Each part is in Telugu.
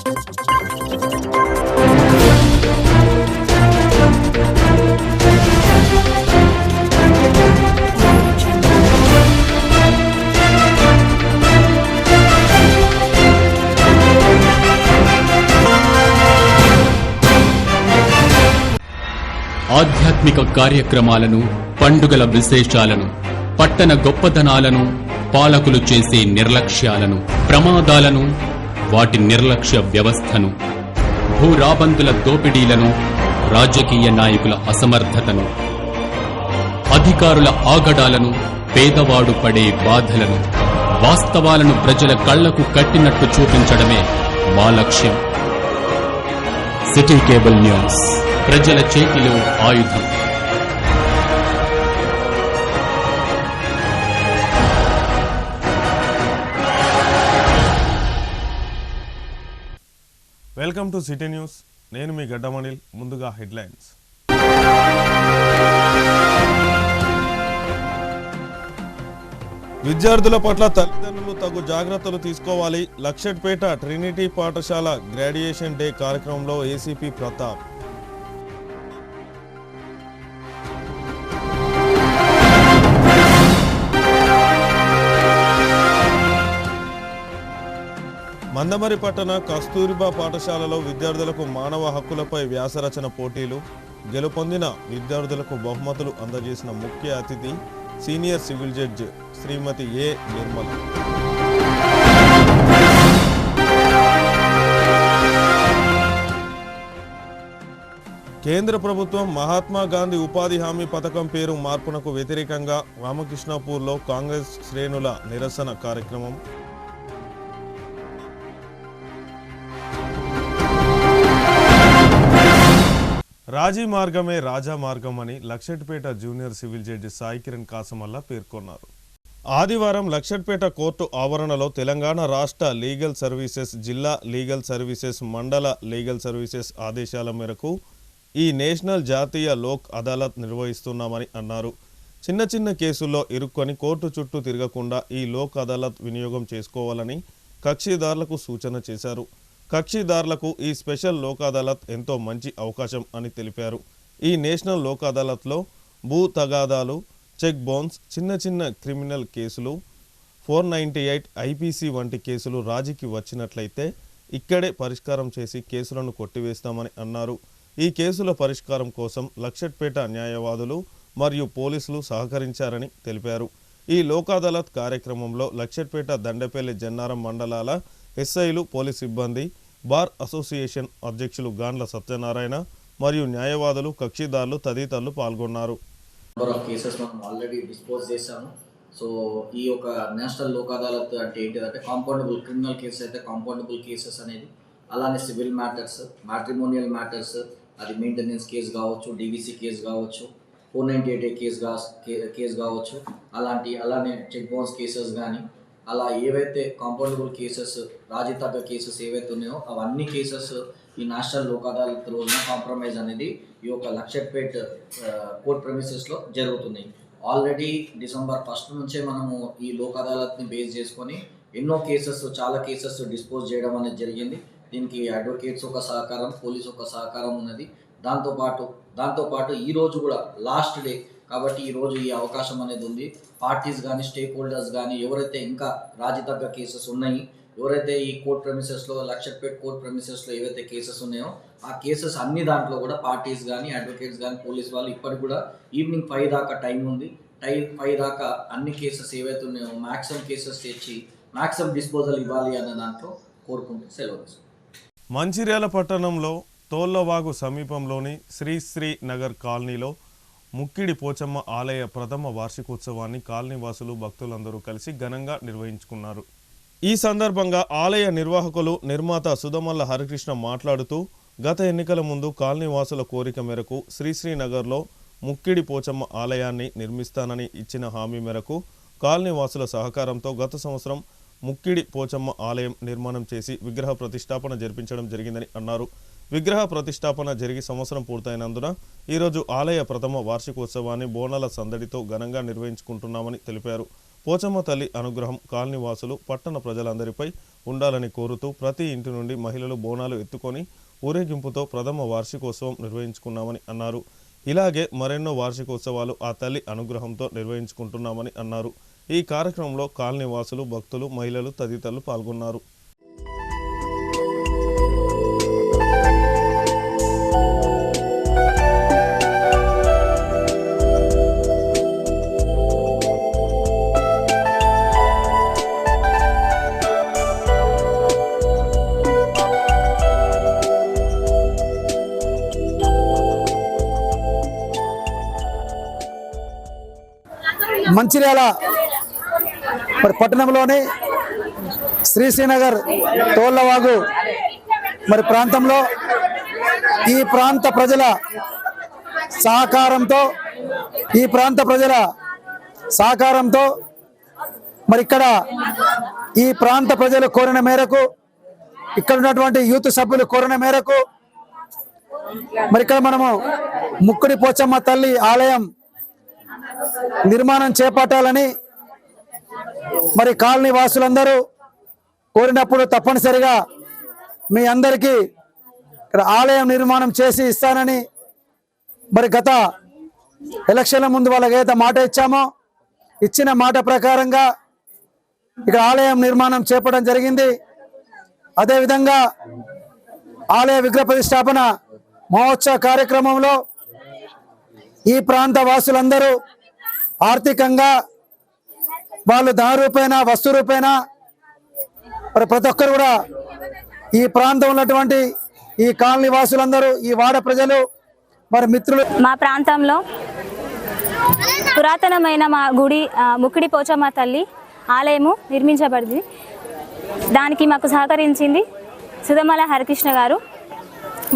ఆధ్యాత్మిక కార్యక్రమాలను, పండుగల విశేషాలను, పట్టణ గొప్పదనాలను, పాలకులు చేసే నిర్లక్ష్యాలను, ప్రమాదాలను, వాటి నిర్లక్ష్య వ్యవస్థను, భూరాబందుల దోపిడీలను, రాజకీయ నాయకుల అసమర్థతను, అధికారుల ఆగడాలను, పేదవాడు పడే బాధలను, వాస్తవాలను ప్రజల కళ్లకు కట్టినట్టు చూపించడమే మా లక్ష్యం. సిటీ కేబుల్ న్యూస్, ప్రజల చేతిలో ఆయుధం. Welcome to city news. నేను మీ గడ్డమణిల్. ముందుగా హెడ్లైన్స్. విద్యార్థుల పట్ల తల్లిదండ్రులు తగు జాగ్రత్తలు తీసుకోవాలి. లక్షట్పేట ట్రినిటీ పాఠశాల గ్రాడ్యుయేషన్ డే కార్యక్రమంలో ఏసీపీ ప్రతాప్. మందమరి పట్టణ కస్తూరిబా పాఠశాలలో విద్యార్థులకు మానవ హక్కులపై వ్యాసరచన పోటీలు. గెలుపొందిన విద్యార్థులకు బహుమతులు అందజేసిన ముఖ్య అతిథి సీనియర్ సివిల్ జడ్జి శ్రీమతి ఏ నిర్మల. కేంద్ర ప్రభుత్వం మహాత్మా గాంధీ ఉపాధి హామీ పథకం పేరు మార్పునకు వ్యతిరేకంగా రామకృష్ణాపూర్లో కాంగ్రెస్ శ్రేణుల నిరసన కార్యక్రమం. రాజీ మార్గమే రాజా మార్గం అని Luxettipet junior civil judge Sai Kiran Kasamalla పేర్కొన్నారు. ఆదివారం లక్షట్పేట కోర్టు ఆవరణలో తెలంగాణ రాష్ట్ర లీగల్ సర్వీసెస్, జిల్లా లీగల్ సర్వీసెస్, మండల లీగల్ సర్వీసెస్ ఆదేశాల మేరకు ఈ నేషనల్ జాతీయ లోక్ అదాలత్ నిర్వహిస్తున్నామని అన్నారు. చిన్న చిన్న కేసుల్లో ఇరుక్కొని కోర్టు చుట్టూ తిరగకుండా ఈ లోక్ అదాలత్ వినియోగం చేసుకోవాలని కక్షిదారులకు సూచన చేశారు. కక్షిదారులకు ఈ స్పెషల్ లోక్ అదాలత్ ఎంతో మంచి అవకాశం అని తెలిపారు. ఈ నేషనల్ లోక్ అదాలత్లో భూ తగాదాలు, చెక్ బౌన్స్, చిన్న చిన్న క్రిమినల్ కేసులు, 498 ఐపీసీ వంటి కేసులు రాజీకి వచ్చినట్లయితే ఇక్కడే పరిష్కారం చేసి కేసులను కొట్టివేస్తామని అన్నారు. ఈ కేసుల పరిష్కారం కోసం లక్షట్పేట న్యాయవాదులు మరియు పోలీసులు సహకరించారని తెలిపారు. ఈ లోక్ అదాలత్ కార్యక్రమంలో లక్షట్పేట, దండపల్లి, జన్నారం మండలాల ఎస్ఐలు, పోలీస్ సిబ్బంది, బార్ అసోసియేషన్ అధ్యక్షులు గాండ్ల సత్యనారాయణ మరియు న్యాయవాదులు, కక్షిదారులు తదితరులు పాల్గొన్నారు. నెంబర్ ఆఫ్ కేసెస్ మనం ఆల్రెడీ డిస్పోజ్ చేశాము. సో ఈ యొక్క నేషనల్ లోక్ అదాలత్ అంటే ఏంటిదంటే కాంపౌండబుల్ క్రిమినల్ కేసెస్ అయితే కాంపౌండబుల్ కేసెస్ అనేది, అలానే సివిల్ మ్యాటర్స్, మ్యాట్రిమోనియల్ మ్యాటర్స్, అది మెయింటెనెన్స్ కేసు కావచ్చు, డీవీసీ కేసు కావచ్చు, 498 కేసు కావచ్చు, అలానే చెక్ బౌన్స్ కేసెస్ కానీ, అలా ఏవైతే కాంపౌండబుల్ కేసెస్, రాజీ తగ్గ కేసెస్ ఏవైతే ఉన్నాయో అవన్నీ కేసెస్ ఈ నేషనల్ లోక్ అదాలత్ రోజున కాంప్రమైజ్ అనేది ఈ యొక్క లక్షట్పేట్ కోర్ట్ ప్రెమిసెస్లో జరుగుతున్నాయి. ఆల్రెడీ December 1 నుంచే మనము ఈ లోక్ అదాలత్ని బేస్ చేసుకొని ఎన్నో కేసెస్, చాలా కేసెస్ డిస్పోజ్ చేయడం అనేది జరిగింది. దీనికి అడ్వకేట్స్ ఒక సహకారం, పోలీస్ ఒక సహకారం ఉన్నది. దాంతోపాటు ఈరోజు కూడా లాస్ట్ డే కాబట్టి ఈరోజు ఈ అవకాశం అనేది ఉంది. పార్టీస్ కానీ, స్టేక్ హోల్డర్స్ కానీ, ఎవరైతే ఇంకా రాజీ తగ్గ కేసెస్ ఉన్నాయి, ఎవరైతే ఈ కోర్ట్ ప్రెమిసెస్లో, లక్షట్పేట్ కోర్ట్ ప్రెమిసెస్లో ఏవైతే కేసెస్ ఉన్నాయో ఆ కేసెస్ అన్ని దాంట్లో కూడా పార్టీస్ కానీ, అడ్వకేట్స్ కానీ, పోలీస్ వాళ్ళు ఇప్పటికి కూడా ఈవినింగ్ 5 దాకా టైం ఉంది. 5 దాకా అన్ని కేసెస్ ఏవైతే ఉన్నాయో మ్యాక్సిమం కేసెస్ తెచ్చి మ్యాక్సిమం డిస్పోజల్ ఇవ్వాలి అన్న దాంట్లో కోరుకుంటూ సెలవు. మంచిర్యాల పట్టణంలో తోళ్లవాగు సమీపంలోని శ్రీ నగర్ కాలనీలో ముక్కిడి పోచమ్మ ఆలయ ప్రథమ వార్షికోత్సవాన్ని కాలనీవాసులు, భక్తులందరూ కలిసి ఘనంగా నిర్వహించుకున్నారు. ఈ సందర్భంగా ఆలయ నిర్వాహకులు, నిర్మాత సుధమల్ల హరికృష్ణ మాట్లాడుతూ గత ఎన్నికల ముందు కాలనీవాసుల కోరిక మేరకు శ్రీనగర్లో ముక్కిడి పోచమ్మ ఆలయాన్ని నిర్మిస్తానని ఇచ్చిన హామీ మేరకు కాలనీవాసుల సహకారంతో గత సంవత్సరం ముక్కిడి పోచమ్మ ఆలయం నిర్మాణం చేసి విగ్రహ ప్రతిష్టాపన జరిపించడం జరిగిందని అన్నారు. విగ్రహ ప్రతిష్టాపన జరిగి సంవత్సరం పూర్తయినందున ఈరోజు ఆలయ ప్రథమ వార్షికోత్సవాన్ని బోనాల సందడితో ఘనంగా నిర్వహించుకుంటున్నామని తెలిపారు. పోచమ్మ తల్లి అనుగ్రహం కాలనీ వాసులు పట్టణ ప్రజలందరిపై ఉండాలని కోరుతూ ప్రతి ఇంటి నుండి మహిళలు బోనాలు ఎత్తుకొని ఊరేగింపుతో ప్రథమ వార్షికోత్సవం నిర్వహించుకున్నామని అన్నారు. ఇలాగే మరెన్నో వార్షికోత్సవాలు ఆ తల్లి అనుగ్రహంతో నిర్వహించుకుంటున్నామని అన్నారు. ఈ కార్యక్రమంలో కాలనీ వాసులు, భక్తులు, మహిళలు తదితరులు పాల్గొన్నారు. మంచిర్యాల పట్టణంలోని శ్రీనగర్ తోళ్లవాగు ప్రాంతంలో ఈ ప్రాంత ప్రజల సహకారంతో ఇక్కడ ఈ ప్రాంత ప్రజలు కోరిన మేరకు, ఇక్కడ ఉన్నటువంటి యూత్ సభ్యులు కోరిన మేరకు ఇక్కడ మనము ముక్కుడి పోచమ్మ తల్లి ఆలయం నిర్మాణం చేపట్టాలని కాలనీ వాసులందరూ కోరినప్పుడు తప్పనిసరిగా మీ అందరికీ ఆలయం నిర్మాణం చేసి ఇస్తానని గత ఎలక్షన్ల ముందు వాళ్ళకి ఏదైతే మాట ఇచ్చామో ఇచ్చిన మాట ప్రకారంగా ఇక్కడ ఆలయం నిర్మాణం చేపట్టడం జరిగింది. అదేవిధంగా ఆలయ విగ్రహ ప్రతిష్టాపన మహోత్సవ కార్యక్రమంలో ఈ ప్రాంత వాసులందరూ ఆర్థికంగా వాళ్ళు ధన రూపేణా, వస్తు రూపేణా ప్రతి ఒక్కరు కూడా ఈ ప్రాంతం ఉన్నటువంటి ఈ కాలనీ వాసులందరూ, ఈ వాడ ప్రజలు, మిత్రులు, మా ప్రాంతంలో పురాతనమైన మా గుడి ముక్కిడి పోచమ్మ తల్లి ఆలయము నిర్మించబడింది. దానికి మాకు సహకరించింది సుధమల హరికృష్ణ గారు,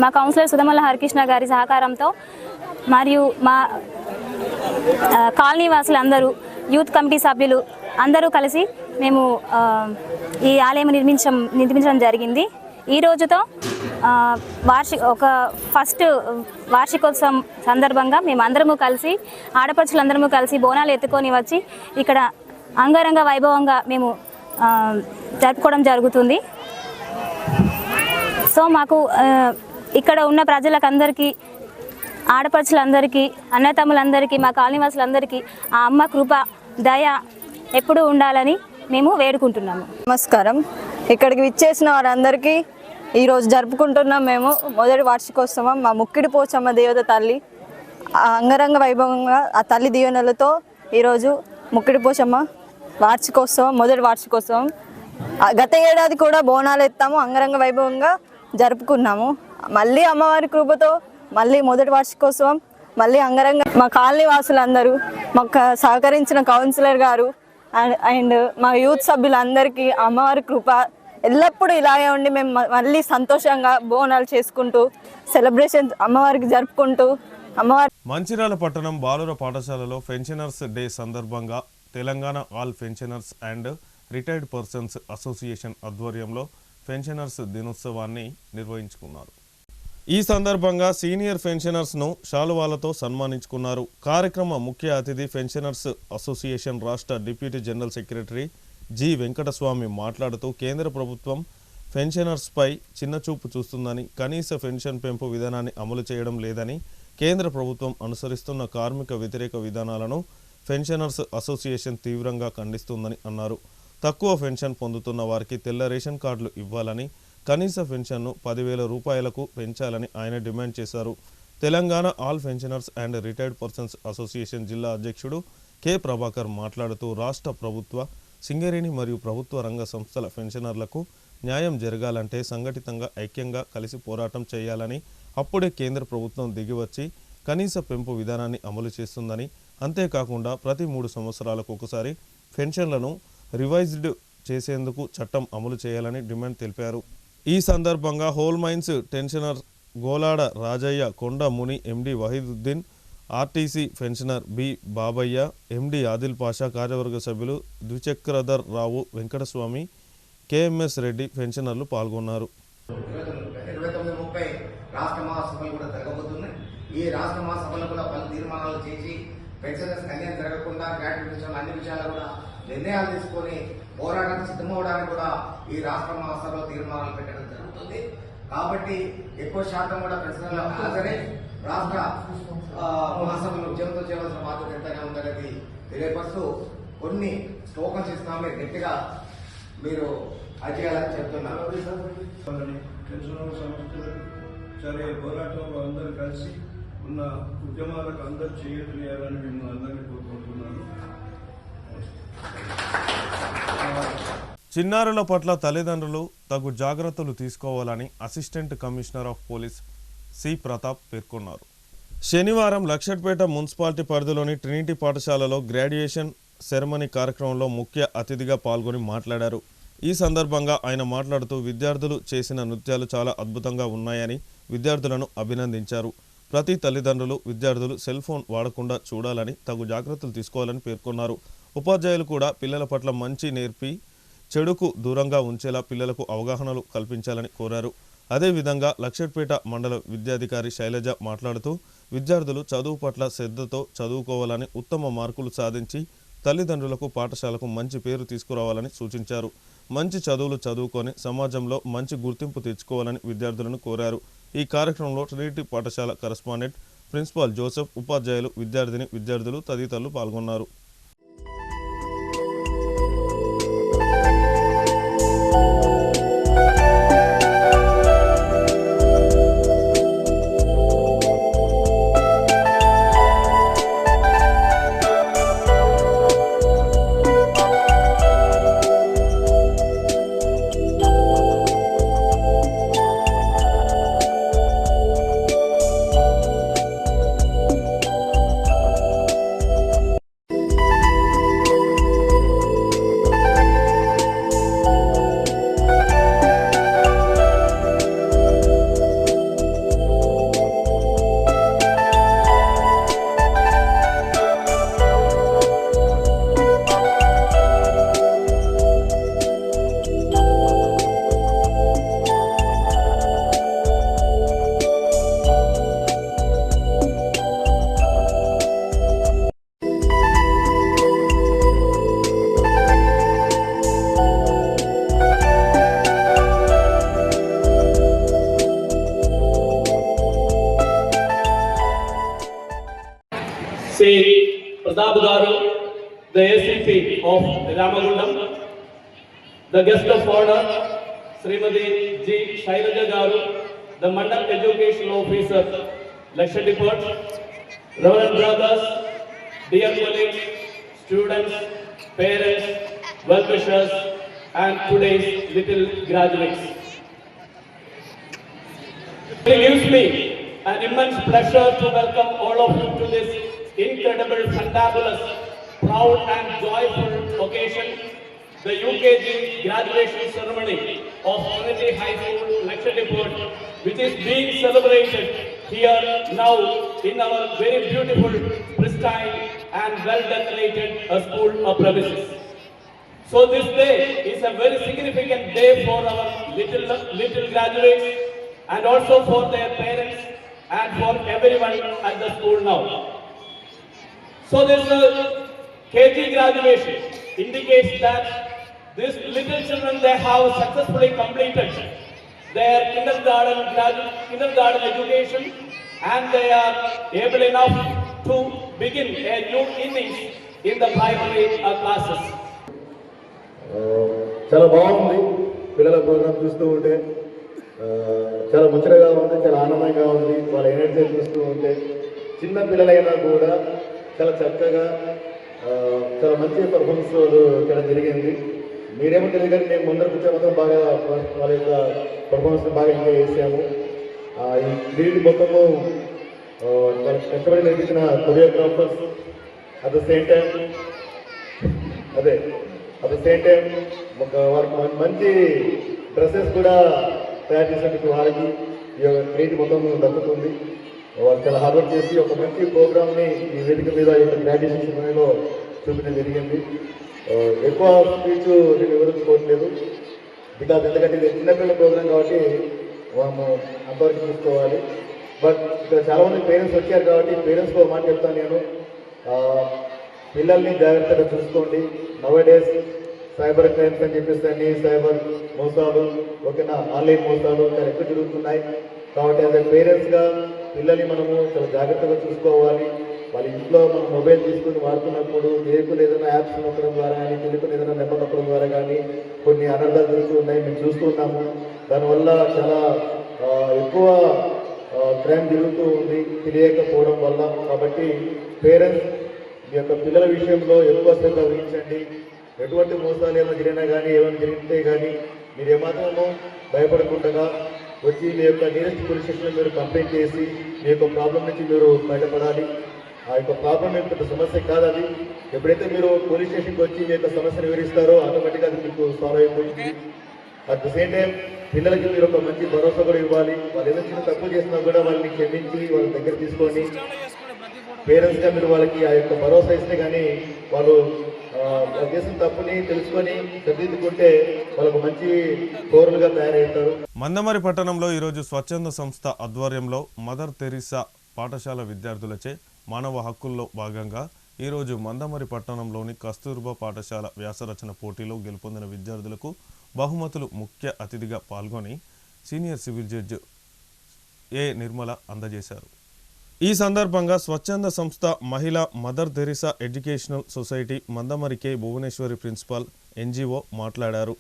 మా కౌన్సిలర్ సుధమల హరికృష్ణ గారి సహకారంతో, మరియు మా కాలనీ వాసులందరూ, యూత్ కమిటీ సభ్యులు అందరూ కలిసి మేము ఈ ఆలయం నిర్మించడం జరిగింది. ఈ రోజుతో ఫస్ట్ వార్షికోత్సవం సందర్భంగా మేము అందరము కలిసి, ఆడపడుచులందరము కలిసి బోనాలు ఎత్తుకొని వచ్చి ఇక్కడ అంగరంగ వైభవంగా మేము జరుపుకోవడం జరుగుతుంది. సో మాకు ఇక్కడ ఉన్న ప్రజలకందరికీ, ఆడపడుచులందరికీ, అన్నతమ్ములందరికీ, మా కాలనీవాసులందరికీ ఆ అమ్మ కృప, దయ ఎప్పుడూ ఉండాలని మేము వేడుకుంటున్నాము. నమస్కారం. ఇక్కడికి విచ్చేసిన వారందరికీ ఈరోజు జరుపుకుంటున్నాం మేము మొదటి వార్షికోత్సవం. మా ముక్కిడి పోచమ్మ దేవత తల్లి అంగరంగ వైభవంగా ఆ తల్లి దీవెనలతో ఈరోజు ముక్కిడి పోచమ్మ వార్షికోత్సవం, మొదటి వార్షికోత్సవం. గత ఏడాది కూడా బోనాలు ఎత్తాము, అంగరంగ వైభవంగా జరుపుకున్నాము. మళ్ళీ అమ్మవారి కృపతో మళ్ళీ మొదటి వార్షికోత్సవం, మళ్ళీ అంగరంగ. మా కాలనీ వాసులందరూ, మాకు సహకరించిన కౌన్సిలర్ గారు అండ్ మా యూత్ సభ్యులందరికీ అమ్మవారి కృప ఎల్లప్పుడూ ఇలాగే ఉండి మేము మళ్ళీ సంతోషంగా బోనాలు చేసుకుంటూ సెలబ్రేషన్ అమ్మవారికి జరుపుకుంటూ అమ్మవారి. మంచిర్యాల పట్టణం బాలుర పాఠశాలలో పెన్షనర్స్ డే సందర్భంగా Telangana all pensioners and retired persons association ఆధ్వర్యంలో పెన్షనర్స్ దినోత్సవాన్ని నిర్వహించుకున్నారు. ఈ సందర్భంగా సీనియర్ పెన్షనర్స్ను శాలువాలతో సన్మానించుకున్నారు. కార్యక్రమ ముఖ్య అతిథి పెన్షనర్స్ అసోసియేషన్ రాష్ట్ర deputy general secretary G Venkataswamy మాట్లాడుతూ కేంద్ర ప్రభుత్వం పెన్షనర్స్పై చిన్నచూపు చూస్తుందని, కనీస పెన్షన్ పెంపు విధానాన్ని అమలు చేయడం లేదని, కేంద్ర ప్రభుత్వం అనుసరిస్తున్న కార్మిక వ్యతిరేక విధానాలను పెన్షనర్స్ అసోసియేషన్ తీవ్రంగా ఖండిస్తుందని అన్నారు. తక్కువ పెన్షన్ పొందుతున్న వారికి తెల్ల రేషన్ కార్డులు ఇవ్వాలని, కనీస పెన్షన్ను 10,000 రూపాయలకు పెంచాలని ఆయన డిమాండ్ చేశారు. Telangana all pensioners and retired persons association జిల్లా అధ్యక్షుడు కె ప్రభాకర్ మాట్లాడుతూ రాష్ట్ర ప్రభుత్వ, సింగరేణి మరియు ప్రభుత్వ రంగ సంస్థల పెన్షనర్లకు న్యాయం జరగాలంటే సంఘటితంగా ఐక్యంగా కలిసి పోరాటం చేయాలని, అప్పుడే కేంద్ర ప్రభుత్వం దిగివచ్చి కనీస పెంపు విధానాన్ని అమలు చేస్తుందని, అంతేకాకుండా ప్రతి 3 సంవత్సరాలకు ఒకసారి పెన్షన్లను రివైజ్డ్ చేసేందుకు చట్టం అమలు చేయాలని డిమాండ్ తెలిపారు. ఈ సందర్భంగా హోల్ మైన్స్ టెన్షనర్ గోలాడ రాజయ్య, కొండ ముని, ఎండి వహీదుద్దీన్, ఆర్టీసీ పెన్షనర్ బి బాబయ్య, ఎండి ఆదిల్ పాషా, కార్యవర్గ సభ్యులు ద్విచక్రధర్ రావు, వెంకటస్వామి, కేఎంఎస్ రెడ్డి పెన్షనర్లు పాల్గొన్నారు. 29-30 రాష్ట్ర మహాసభలు కూడా జరగబోతున్నాయి. ఈ రాష్ట్ర మహాసభలో కూడా పలు తీర్మానాలు చేసి పెన్షనర్స్ అన్యాయం జరగకుండా గ్రాట్యుటీ విషయంలో అన్ని విషయాలు కూడా నిర్ణయాలు తీసుకొని పోరాటానికి సిద్ధమవడానికి కూడా ఈ రాష్ట్ర మహాసభలో తీర్మానాలు పెట్టడం జరుగుతుంది. కాబట్టి ఎక్కువ శాతం కూడా ప్రశ్నల్లో హాజరై రాష్ట్ర మహాసభలో విజయంతో చేయవలసిన బాధ్యత ఎంతగా ఉందనేది తెలియపరుస్తూ కొన్ని టోకన్స్ ఇస్తాము, మీరు గట్టిగా మీరు అడిగేయాలని చెప్తున్నారు. సరే, పోరాటంలో అందరూ కలిసి ఉన్న ఉద్యమాలకు అందరూ చేయాలని మేము అందరినీ కోరుకుంటున్నాను. చిన్నారుల పట్ల తల్లిదండ్రులు తగు జాగ్రత్తలు తీసుకోవాలని assistant commissioner of police C Pratap పేర్కొన్నారు. శనివారం లక్షట్పేట మున్సిపాలిటీ పరిధిలోని ట్రినిటీ పాఠశాలలో గ్రాడ్యుయేషన్ సెరమనీ కార్యక్రమంలో ముఖ్య అతిథిగా పాల్గొని మాట్లాడారు. ఈ సందర్భంగా ఆయన మాట్లాడుతూ విద్యార్థులు చేసిన నృత్యాలు చాలా అద్భుతంగా ఉన్నాయని విద్యార్థులను అభినందించారు. ప్రతి తల్లిదండ్రులు విద్యార్థులు సెల్ ఫోన్ వాడకుండా చూడాలని తగు జాగ్రత్తలు తీసుకోవాలని పేర్కొన్నారు. ఉపాధ్యాయులు కూడా పిల్లల పట్ల మంచి నేర్పి చెడుకు దూరంగా ఉంచేలా పిల్లలకు అవగాహనలు కల్పించాలని కోరారు. అదేవిధంగా లక్షట్పేట మండల విద్యాధికారి శైలజ మాట్లాడుతూ విద్యార్థులు చదువు పట్ల శ్రద్ధతో చదువుకోవాలని, ఉత్తమ మార్కులు సాధించి తల్లిదండ్రులకు పాఠశాలకు మంచి పేరు తీసుకురావాలని సూచించారు. మంచి చదువులు చదువుకొని సమాజంలో మంచి గుర్తింపు తెచ్చుకోవాలని విద్యార్థులను కోరారు. ఈ కార్యక్రమంలో ట్రినిటీ పాఠశాల కరెస్పాండెంట్ ప్రిన్సిపాల్ జోసెఫ్, ఉపాధ్యాయులు, విద్యార్థులు తదితరులు పాల్గొన్నారు. Sri Pratap Garu, the ACP of Ramagundam, the guest of honor, Srimati G. Shailaja Garu, the Mandal Education Officer, Lakshadipur, Reverend Brothers, dear colleagues, students, parents, well-wishers, and today's little graduates. It gives me an immense pleasure to welcome all of you to this incredible, fantabulous, proud and joyful occasion, the UKG graduation ceremony of Trinity High School, Lakshadipur, which is being celebrated here now in our very beautiful, pristine and well-decorated school premises. So this day is a very significant day for our little graduates and also for their parents and for everyone at the school now. So this KG graduation indicates that these little children, they have successfully completed their kindergarten education and they are able enough to begin a new innings in the primary classes. చాలా బాగుంది పిల్లల ప్రోగ్రామ్ చూస్తూ ఉంటే, చాలా ముచ్చటగా ఉంది, చాలా ఆనందంగా ఉంది. వాళ్ళ ఎనర్జీ చూస్తూ ఉంటే చిన్న పిల్లలైనా కూడా చాలా చక్కగా చాలా మంచి పర్ఫార్మెన్స్ ఇక్కడ జరిగింది. మీరేమో తెలియదు కానీ మేము ముందర కూర్చో మొత్తం బాగా వాళ్ళ యొక్క పర్ఫార్మెన్స్ బాగా ఎంజాయ్ చేసాము. ఈ వీటి మొత్తము చాలా కష్టపడి నేర్పించిన choreographers at the same time ఒక వారికి మంచి డ్రెస్సెస్ కూడా తయారు చేసినట్టు వారికి ఈ యొక్క క్రెడిట్ మొత్తం దక్కుతుంది. వాళ్ళు చాలా హార్డ్ వర్క్ చేసి ఒక మంచి ప్రోగ్రామ్ని ఈ వేదిక మీద ఈ గ్రాడ్యుయేషన్ సెరమనీలో చూపించడం జరిగింది. ఎక్కువ స్పీచ్ నేను వివరించుకోవట్లేదు, బికాజ్ ఎందుకంటే ఇది చిన్నపిల్లల ప్రోగ్రామ్ కాబట్టి మేము అంతవరకు చూసుకోవాలి. బట్ ఇక్కడ చాలామంది పేరెంట్స్ వచ్చారు కాబట్టి పేరెంట్స్కి ఒక మాట చెప్తాను నేను. పిల్లల్ని జాగ్రత్తగా చూసుకోండి. నవడేస్ సైబర్ క్రైమ్స్ అని చెప్పేసి అన్ని సైబర్ మోసాలు, ఓకేనా, ఆన్లైన్ మోసాలు చాలా ఎక్కువ జరుగుతున్నాయి. కాబట్టి యాజ్ ఎ పేరెంట్స్గా పిల్లల్ని మనము చాలా జాగ్రత్తగా చూసుకోవాలి. వాళ్ళ ఇంట్లో మనం మొబైల్ తీసుకుని వాడుతున్నప్పుడు తెలియకుండా ఏదైనా యాప్స్ నొక్కడం ద్వారా కానీ, తెలియకుండా ఏదైనా నెంబర్ నొక్కడం ద్వారా కానీ కొన్ని అనర్థాలు జరుగుతూ ఉన్నాయి, మేము చూస్తున్నాము. దానివల్ల చాలా ఎక్కువ క్రైమ్ జరుగుతూ ఉంది తెలియకపోవడం వల్ల. కాబట్టి పేరెంట్స్ మీ యొక్క పిల్లల విషయంలో ఎక్కువ శ్రద్ధ వహించండి. ఎటువంటి మోసాలు ఏమైనా జరిగినా కానీ, ఏమైనా జరిగితే కానీ మీరు ఏమాత్రమో భయపడకుండా వచ్చి మీ యొక్క నియరెస్ట్ పోలీస్ స్టేషన్లో మీరు కంప్లైంట్ చేసి మీ యొక్క ప్రాబ్లం నుంచి మీరు బయటపడాలి. ఆ యొక్క ప్రాబ్లం ఏం పెద్ద సమస్య కాదు. అది ఎప్పుడైతే మీరు పోలీస్ స్టేషన్కి వచ్చి మీ యొక్క సమస్యను వివరిస్తారో ఆటోమేటిక్గా అది మీకు సాల్వ్ అయిపోతుంది. అట్ ద సేమ్ టైం పిల్లలకి మీరు ఒక మంచి భరోసా కూడా ఇవ్వాలి. వాళ్ళు ఏదైనా చిన్న తప్పు చేసినా కూడా వాళ్ళని క్షమించి వాళ్ళ దగ్గర తీసుకొని పేరెంట్స్గా మీరు వాళ్ళకి ఆ యొక్క భరోసా ఇస్తే కానీ వాళ్ళు చేసిన తప్పుని తెలుసుకొని సరిదిద్దుకుంటే వాళ్ళకు మంచి పౌరులుగా తయారవుతారు. మందమరి పట్టణంలో ఈరోజు స్వచ్ఛంద సంస్థ ఆధ్వర్యంలో మదర్ తెరిసా పాఠశాల విద్యార్థులచే మానవ హక్కుల్లో భాగంగా ఈరోజు మందమరి పట్టణంలోని కస్తూర్బా పాఠశాల వ్యాసరచన పోటీలో గెలుపొందిన విద్యార్థులకు బహుమతులు ముఖ్య అతిథిగా పాల్గొని senior civil judge A Nirmala అందజేశారు. ఈ సందర్భంగా స్వచ్ఛంద సంస్థ Mahila Mother Teresa educational society Mandamarri K Bhuvaneshwari principal NGO మాట్లాడారు.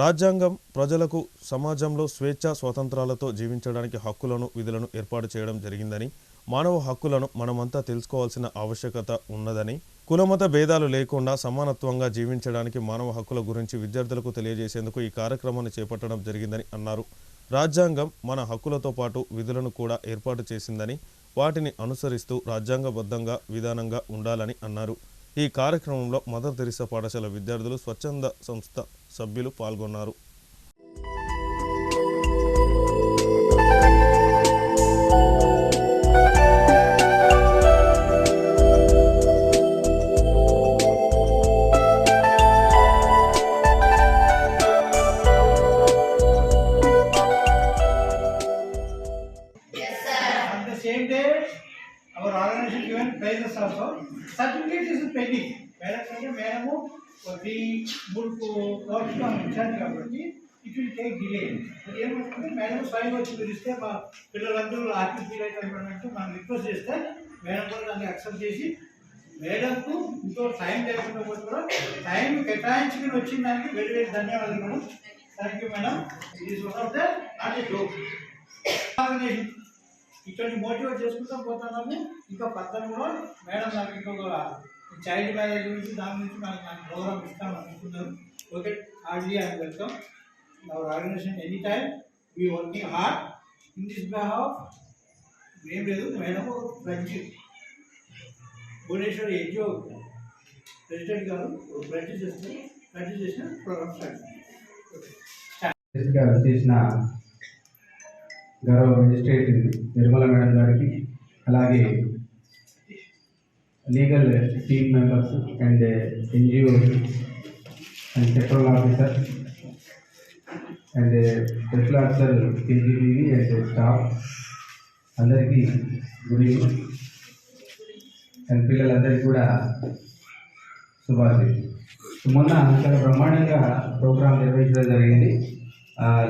రాజ్యాంగం ప్రజలకు సమాజంలో స్వేచ్ఛ స్వాతంత్రాలతో జీవించడానికి హక్కులను విధులను ఏర్పాటు చేయడం జరిగిందని, మానవ హక్కులను మనమంతా తెలుసుకోవాల్సిన ఆవశ్యకత ఉన్నదని, కులమత భేదాలు లేకుండా సమానత్వంగా జీవించడానికి మానవ హక్కుల గురించి విద్యార్థులకు తెలియజేసేందుకు ఈ కార్యక్రమాన్ని చేపట్టడం జరిగిందని అన్నారు. రాజ్యాంగం మన హక్కులతో పాటు విధులను కూడా ఏర్పాటు చేసిందని, వాటిని అనుసరిస్తూ రాజ్యాంగబద్ధంగా విధానంగా ఉండాలని అన్నారు. ఈ కార్యక్రమంలో మదర్ తెరిసా పాఠశాల విద్యార్థులు, స్వచ్ఛంద సంస్థ సభ్యులు పాల్గొన్నారు. Our organization given prizes also. Certificate is pending. Madam, the book works on incharge కాబట్టి it will take delay. But ఏమంటే మేడం స్వయం వచ్చి పిలిస్తే మా పిల్లలందరూ హ్యాపీ ఫీల్ అవుతారంటూ మనం రిక్వెస్ట్ చేస్తే మేడం కూడా దాన్ని యాక్సెప్ట్ చేసి మేడంకు ఇంకో టైం లేకుండా కూడా టైం కేటాయించుకుని వచ్చిన దానికి వెరీ వెరీ ధన్యవాదాలు madam. Thank you madam. It is one of the not a joke organisation. ఇటువంటి మోటివేట్ చేసుకుంటూ పోతున్నాము. ఇంకా పక్కన కూడా మేడం నాకు ఇంకొక చైల్డ్ మ్యారేజ్ గురించి దాని గురించి నాకు ప్రోగ్రామ్ ఇస్తామని అనుకున్నారు. Okay, hardly I welcome our organisation any time. We working hard in this behalf. ఏం లేదు మేడం, ఒక ఫ్రెండ్షిప్ భువనేశ్వరి ఎన్జిఓ ప్రెసిడెంట్ గారు ప్రాక్టీస్ చేసిన ప్రోగ్రామ్ స్టార్ట్ చేసిన గౌరవ మెజిస్ట్రేట్ నిర్మల మేడం గారికి, అలాగే legal team members and NGO and sectoral officer and special officer KGBV and staff అందరికీ గుడ్ ఈవినింగ్. అండ్ పిల్లలందరికీ కూడా శుభాశీస్సులు. మొన్న చాలా బ్రహ్మాండంగా ప్రోగ్రాం నిర్వహించడం జరిగింది.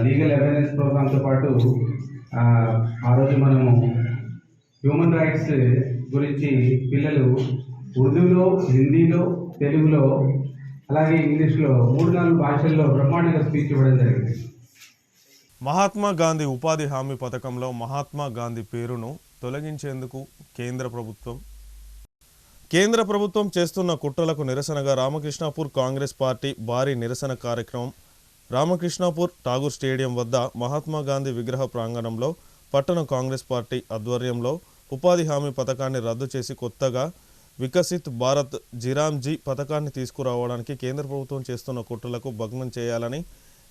లీగల్ అవేర్నెస్ ప్రోగ్రాంతో పాటు ఆ రోజు మనము హ్యూమన్ రైట్స్ గురించి పిల్లలు ఉర్దూలో, హిందీలో, తెలుగులో, అలాగే ఇంగ్లీష్లో 3-4 భాషల్లో బ్రహ్మాండంగా స్పీచ్ ఇవ్వడం జరిగింది. మహాత్మా గాంధీ ఉపాధి హామీ పథకంలో మహాత్మా గాంధీ పేరును తొలగించేందుకు కేంద్ర ప్రభుత్వం చేస్తున్న కుట్రలకు నిరసనగా రామకృష్ణాపూర్ కాంగ్రెస్ పార్టీ భారీ నిరసన కార్యక్రమం రామకృష్ణాపూర్ ఠాగూర్ స్టేడియం వద్ద మహాత్మా గాంధీ విగ్రహ ప్రాంగణంలో పట్టణ కాంగ్రెస్ పార్టీ ఆధ్వర్యంలో ఉపాధి హామీ పథకాన్ని రద్దు చేసి కొత్తగా వికసిత్ భారత్ జిరామ్జీ పథకాన్ని తీసుకురావడానికి కేంద్ర ప్రభుత్వం చేస్తున్న కుట్రలకు భగ్నం చేయాలని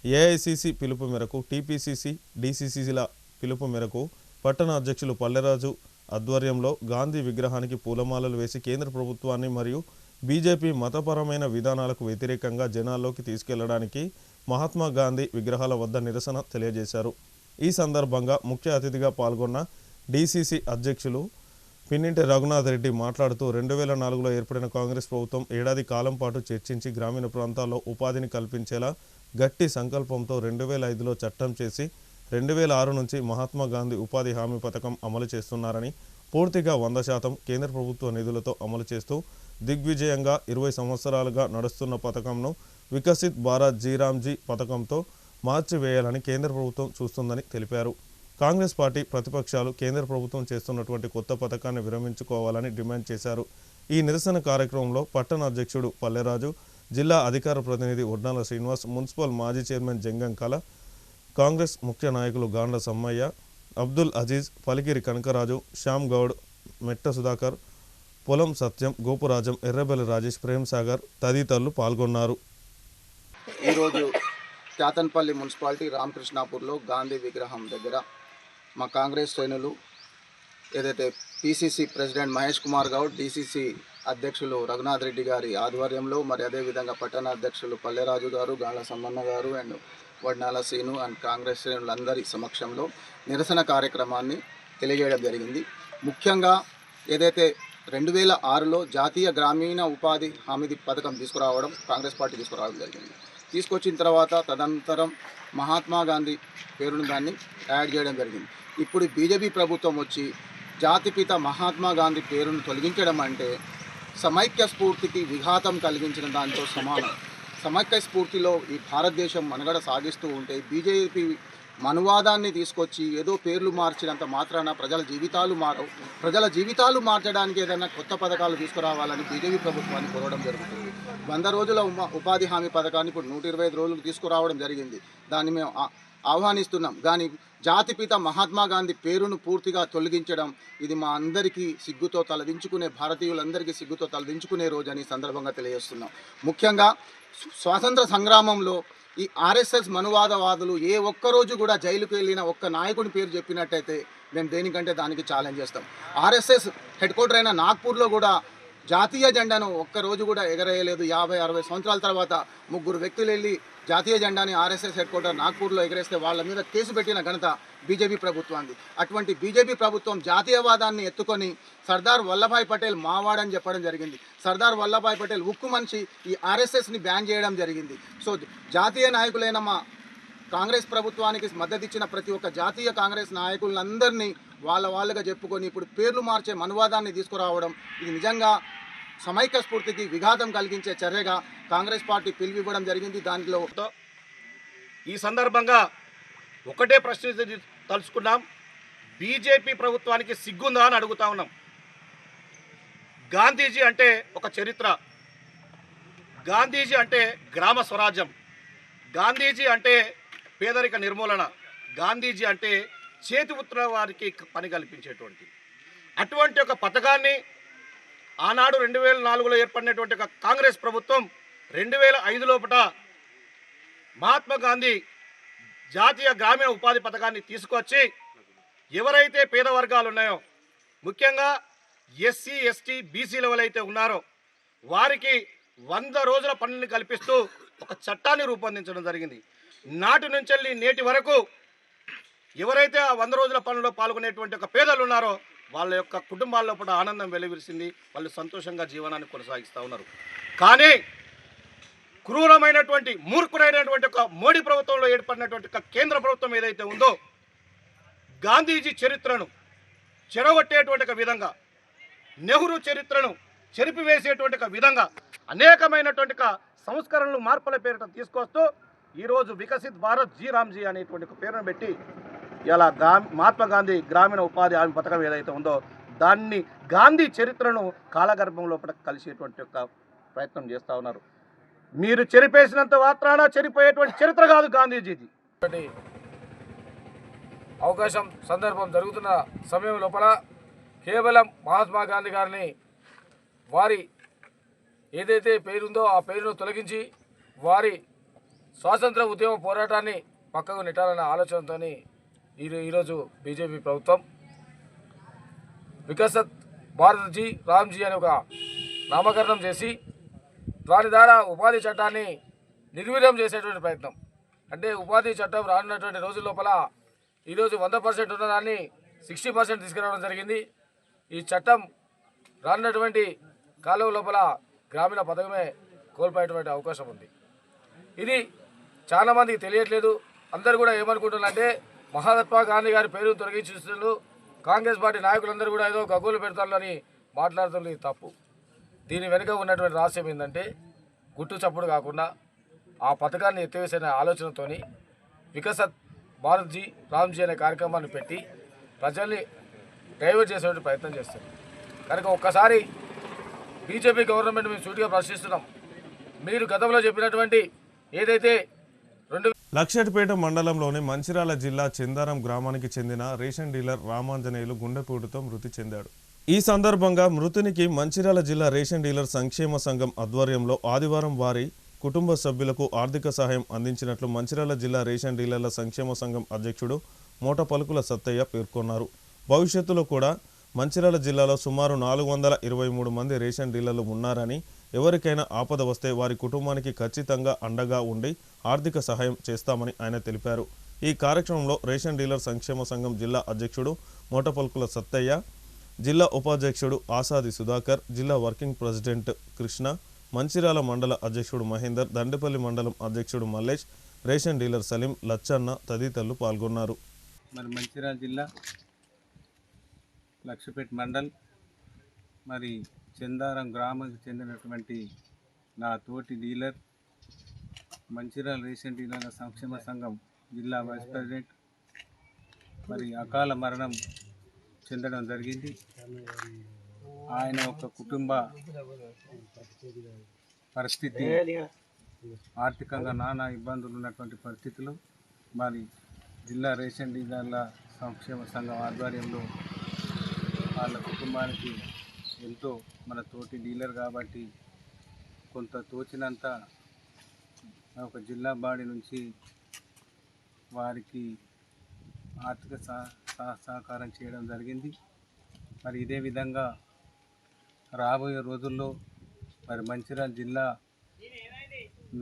ఏఐసిసి పిలుపు మేరకు టీపీసీసీ, డీసీసీల పిలుపు మేరకు పట్టణ అధ్యక్షులు పల్లెరాజు ఆధ్వర్యంలో గాంధీ విగ్రహానికి పూలమాలలు వేసి కేంద్ర ప్రభుత్వాన్ని మరియు బీజేపీ మతపరమైన విధానాలకు వ్యతిరేకంగా జనాల్లోకి తీసుకెళ్లడానికి మహాత్మా గాంధీ విగ్రహాల వద్ద నిరసన తెలియజేశారు. ఈ సందర్భంగా ముఖ్య అతిథిగా పాల్గొన్న డీసీసీ అధ్యక్షులు పిన్నింటి రఘునాథ్ రెడ్డి మాట్లాడుతూ 2004లో ఏర్పడిన కాంగ్రెస్ ప్రభుత్వం ఏడాది కాలం పాటు చర్చించి గ్రామీణ ప్రాంతాల్లో ఉపాధిని కల్పించేలా గట్టి సంకల్పంతో 2005లో చట్టం చేసి 2006 నుంచి మహాత్మా గాంధీ ఉపాధి హామీ పథకం అమలు చేస్తున్నారని, పూర్తిగా 100% కేంద్ర ప్రభుత్వ నిధులతో అమలు చేస్తూ దిగ్విజయంగా 20 సంవత్సరాలుగా నడుస్తున్న పథకంను వికసిత్ భారత్ జీరామ్జీ పథకంతో మార్చివేయాలని కేంద్ర ప్రభుత్వం చూస్తుందని తెలిపారు. కాంగ్రెస్ పార్టీ ప్రతిపక్షాలు కేంద్ర ప్రభుత్వం చేస్తున్నటువంటి కొత్త పథకాన్ని విరమించుకోవాలని డిమాండ్ చేశారు. ఈ నిరసన కార్యక్రమంలో పట్టణ అధ్యక్షుడు పల్లెరాజు, జిల్లా అధికార ప్రతినిధి ఒడ్నాల శ్రీనివాస్, మున్సిపల్ మాజీ చైర్మన్ జంగం కళ, కాంగ్రెస్ ముఖ్య నాయకులు గాండ్ల సమ్మయ్య, అబ్దుల్ అజీజ్, పలికిరి కనకరాజు, శ్యామ్ గౌడ్, మెట్ట సుధాకర్, పొలం సత్యం, గోపురాజం, ఎర్రబెల్లి రాజేష్, ప్రేమ్ సాగర్ తదితరులు పాల్గొన్నారు. ఈరోజు చాతన్పల్లి మున్సిపాలిటీ రామకృష్ణాపూర్లో గాంధీ విగ్రహం దగ్గర మా కాంగ్రెస్ శ్రేణులు ఏదైతే PCC president Mahesh Kumar Goud, DCC అధ్యక్షులు రఘునాథ్ రెడ్డి గారి ఆధ్వర్యంలో, మరి అదేవిధంగా పట్టణ అధ్యక్షులు పల్లెరాజు గారు, గాండ్ల సమ్మన్న గారు అండ్ వడ్నాల శ్రీను అండ్ కాంగ్రెస్ శ్రేణులందరి సమక్షంలో నిరసన కార్యక్రమాన్ని తెలియజేయడం జరిగింది. ముఖ్యంగా ఏదైతే 2006లో జాతీయ గ్రామీణ ఉపాధి హామీ పథకం తీసుకురావడం కాంగ్రెస్ పార్టీ తీసుకురావడం జరిగింది. తీసుకొచ్చిన తర్వాత తదనంతరం మహాత్మా గాంధీ పేరును దాన్ని యాడ్ చేయడం జరిగింది. ఇప్పుడు బీజేపీ ప్రభుత్వం వచ్చి జాతిపిత మహాత్మా గాంధీ పేరును తొలగించడం అంటే సమైక్య స్ఫూర్తికి విఘాతం కలిగించిన దాంతో సమానం. సమైక్య స్ఫూర్తిలో ఈ భారతదేశం మనుగడ సాగిస్తూ ఉంటే బీజేపీ మనువాదాన్ని తీసుకొచ్చి ఏదో పేర్లు మార్చినంత మాత్రాన ప్రజల జీవితాలు మారవు. ప్రజల జీవితాలు మార్చడానికి ఏదైనా కొత్త పథకాలు తీసుకురావాలని బీజేపీ ప్రభుత్వాన్ని కోరడం జరుగుతుంది. 100 రోజుల ఉపాధి హామీ పథకాన్ని ఇప్పుడు 125 రోజులు తీసుకురావడం జరిగింది. దాన్ని మేము ఆహ్వానిస్తున్నాం. కానీ జాతిపిత మహాత్మా గాంధీ పేరును పూర్తిగా తొలగించడం ఇది మా అందరికీ సిగ్గుతో తలదించుకునే, భారతీయులందరికీ సిగ్గుతో తలదించుకునే రోజు అని సందర్భంగా తెలియజేస్తున్నాం. ముఖ్యంగా స్వాతంత్ర సంగ్రామంలో ఈ ఆర్ఎస్ఎస్ మనువాదవాదులు ఏ ఒక్కరోజు కూడా జైలుకు వెళ్ళిన ఒక్క నాయకుడి పేరు చెప్పినట్టయితే మేము దేనికంటే దానికి ఛాలెంజ్ చేస్తాం. ఆర్ఎస్ఎస్ హెడ్ క్వార్టర్ అయిన నాగ్పూర్లో కూడా జాతీయ జెండాను ఒక్కరోజు కూడా ఎగరేయలేదు. 50-60 సంవత్సరాల తర్వాత 3 వ్యక్తులు వెళ్ళి జాతీయ జెండాని ఆర్ఎస్ఎస్ హెడ్ క్వార్టర్ నాగ్పూర్లో ఎగరేస్తే వాళ్ళ మీద కేసు పెట్టిన ఘనత బీజేపీ ప్రభుత్వానికి. అటువంటి బీజేపీ ప్రభుత్వం జాతీయవాదాన్ని ఎత్తుకొని సర్దార్ వల్లభాయ్ పటేల్ మావాడని చెప్పడం జరిగింది. సర్దార్ వల్లభాయ్ పటేల్ ఉక్కు మనిషి ఈ ఆర్ఎస్ఎస్ని బ్యాన్ చేయడం జరిగింది. సో జాతీయ నాయకులైన మా కాంగ్రెస్ ప్రభుత్వానికి మద్దతు ఇచ్చిన ప్రతి ఒక్క జాతీయ కాంగ్రెస్ నాయకులందరినీ వాళ్ళగా చెప్పుకొని ఇప్పుడు పేర్లు మార్చే మనువాదాన్ని తీసుకురావడం ఇది నిజంగా సమైక్య స్ఫూర్తికి విఘాతం కలిగించే చర్యగా కాంగ్రెస్ పార్టీ పిలువివ్వడం జరిగింది. దాంట్లో ఈ సందర్భంగా ఒకటే ప్రశ్న తలుచుకున్నాం, బీజేపీ ప్రభుత్వానికి సిగ్గుందా అని అడుగుతా ఉన్నాం. గాంధీజీ అంటే ఒక చరిత్ర, గాంధీజీ అంటే గ్రామ స్వరాజ్యం, గాంధీజీ అంటే పేదరిక నిర్మూలన, గాంధీజీ అంటే చేతి ఉత్తర వారికి పని కల్పించేటువంటి అటువంటి ఒక పథకాన్ని ఆనాడు 2004లో ఏర్పడినటువంటి ఒక కాంగ్రెస్ ప్రభుత్వం 2005 లోపల మహాత్మా గాంధీ జాతీయ గ్రామీణ ఉపాధి పథకాన్ని తీసుకొచ్చి ఎవరైతే పేద వర్గాలు ఉన్నాయో, ముఖ్యంగా ఎస్సీ ఎస్టీ బీసీ లెవెల్ అయితే ఉన్నారో వారికి 100 రోజుల పనులను కల్పిస్తూ ఒక చట్టాన్ని రూపొందించడం జరిగింది. నాటి నుంచి నేటి వరకు ఎవరైతే ఆ 100 రోజుల పనుల్లో పాల్గొనేటువంటి ఒక పేదలు ఉన్నారో వాళ్ళ యొక్క కుటుంబాల్లో కూడా ఆనందం వెలువరిసింది. వాళ్ళు సంతోషంగా జీవనాన్ని కొనసాగిస్తూ ఉన్నారు. కానీ క్రూరమైనటువంటి మూర్ఖుడైనటువంటి ఒక మోడీ ప్రభుత్వంలో ఏర్పడినటువంటి ఒక కేంద్ర ప్రభుత్వం ఏదైతే ఉందో గాంధీజీ చరిత్రను చెడగొట్టేటువంటి ఒక విధంగా, నెహ్రూ చరిత్రను చెరిపివేసేటువంటి ఒక విధంగా అనేకమైనటువంటి సంస్కరణలు మార్పుల పేరిట తీసుకొస్తూ ఈరోజు వికసిత్ భారత్ జీరామ్జీ అనేటువంటి ఒక పేరును పెట్టి ఇలా మహాత్మా గాంధీ గ్రామీణ ఉపాధి హామీ పథకం ఏదైతే ఉందో దాన్ని గాంధీ చరిత్రను కాలగర్భం లోపల కలిసేటువంటి ఒక ప్రయత్నం చేస్తూ ఉన్నారు. మీరు చెరిపేసినంత మాత్రాన చెరిపోయేటువంటి చరిత్ర కాదు గాంధీజీది. అవకాశం సందర్భం జరుగుతున్న సమయం లోపల కేవలం మహాత్మా గాంధీ గారిని వారి ఏదైతే పేరుందో ఆ పేరును తొలగించి వారి స్వాతంత్ర ఉద్యమ పోరాటాన్ని పక్కకు నెట్టాలనే ఆలోచనతో ఈరోజు బీజేపీ ప్రభుత్వం వికసిత్ భారత్ జీ రామ్జీ అని ఒక నామకరణం చేసి దాని ద్వారా ఉపాధి చట్టాన్ని నిర్వీర్యం చేసేటువంటి ప్రయత్నం. అంటే ఉపాధి చట్టం రానున్నటువంటి రోజుల లోపల ఈరోజు 100% ఉన్నదాన్ని 60% తీసుకురావడం జరిగింది. ఈ చట్టం రానున్నటువంటి కాలం లోపల గ్రామీణ పథకమే కోల్పోయేటువంటి అవకాశం ఉంది. ఇది చాలామందికి తెలియట్లేదు. అందరూ కూడా ఏమనుకుంటున్నారంటే మహాత్మా గాంధీ గారి పేరు తొలగించుతున్నారు, కాంగ్రెస్ పార్టీ నాయకులందరూ కూడా ఏదో గగ్గోలు పెడతారని మాట్లాడుతున్నారు. ఇది తప్పు. దీని వెనుక ఉన్నటువంటి రహస్యం ఏంటంటే గుట్టు చప్పుడు కాకుండా ఆ పథకాన్ని ఎత్తివేసిన ఆలోచనతో వికసత్ భారత్జీ రామ్జీ అనే కార్యక్రమాన్ని పెట్టి ప్రజల్ని డైవర్ట్ చేసేటువంటి ప్రయత్నం చేస్తారు. కనుక ఒక్కసారి బీజేపీ గవర్నమెంట్ మేము సూటిగా ప్రశ్నిస్తున్నాం. మీరు గతంలో చెప్పినటువంటి ఏదైతే లక్షెట్పేట మండలంలోని మంచిర్యాల జిల్లా చందారం గ్రామానికి చెందిన రేషన్ డీలర్ రామాంజనేయులు గుండెపోటుతో మృతి చెందాడు. ఈ సందర్భంగా మృతునికి మంచిర్యాల జిల్లా రేషన్ డీలర్ సంక్షేమ సంఘం ఆధ్వర్యంలో ఆదివారం వారి కుటుంబ సభ్యులకు ఆర్థిక సహాయం అందించినట్లు మంచిర్యాల జిల్లా రేషన్ డీలర్ల సంక్షేమ సంఘం అధ్యక్షుడు మోటపలుకుల సత్తయ్య పేర్కొన్నారు. భవిష్యత్తులో కూడా మంచిర్యాల జిల్లాలో సుమారు 423 మంది రేషన్ డీలర్లు ఉన్నారని, ఎవరికైనా ఆపద వస్తే వారి కుటుంబానికి ఖచ్చితంగా అండగా ఉండి ఆర్థిక సహాయం చేస్తామని ఆయన తెలిపారు. ఈ కార్యక్రమంలో రేషన్ డీలర్ సంక్షేమ సంఘం జిల్లా అధ్యక్షుడు మోటపలుకుల సత్తయ్య, జిల్లా ఉపాధ్యక్షుడు ఆసాది సుధాకర్, జిల్లా వర్కింగ్ ప్రెసిడెంట్ కృష్ణ, మంచిర్యాల మండల అధ్యక్షుడు మహేందర్, దండేపల్లి మండలం అధ్యక్షుడు మల్లేష్, రేషన్ డీలర్ సలీం, లచ్చన్న తదితరులు పాల్గొన్నారు. మరి మంచిర్యాల జిల్లా లక్షపేట మండల్ మరి చందారం గ్రామానికి చెందినటువంటి నా తోటి డీలర్ మంచిర్యాల రేషన్ డీలర్ల సంక్షేమ సంఘం జిల్లా వైస్ ప్రెసిడెంట్ మరి అకాల మరణం చెందడం జరిగింది. ఆయన యొక్క కుటుంబ పరిస్థితి ఆర్థికంగా నానా ఇబ్బందులు ఉన్నటువంటి పరిస్థితులు మరి జిల్లా రేషన్ డీలర్ల సంక్షేమ సంఘం ఆధ్వర్యంలో వాళ్ళ కుటుంబానికి ఎంతో మన తోటి డీలర్ కాబట్టి కొంత తోచినంత ఒక జిల్లా బాడీ నుంచి వారికి ఆర్థిక సహకారం చేయడం జరిగింది. మరి ఇదే విధంగా రాబోయే రోజుల్లో మరి మంచిర్యాల జిల్లా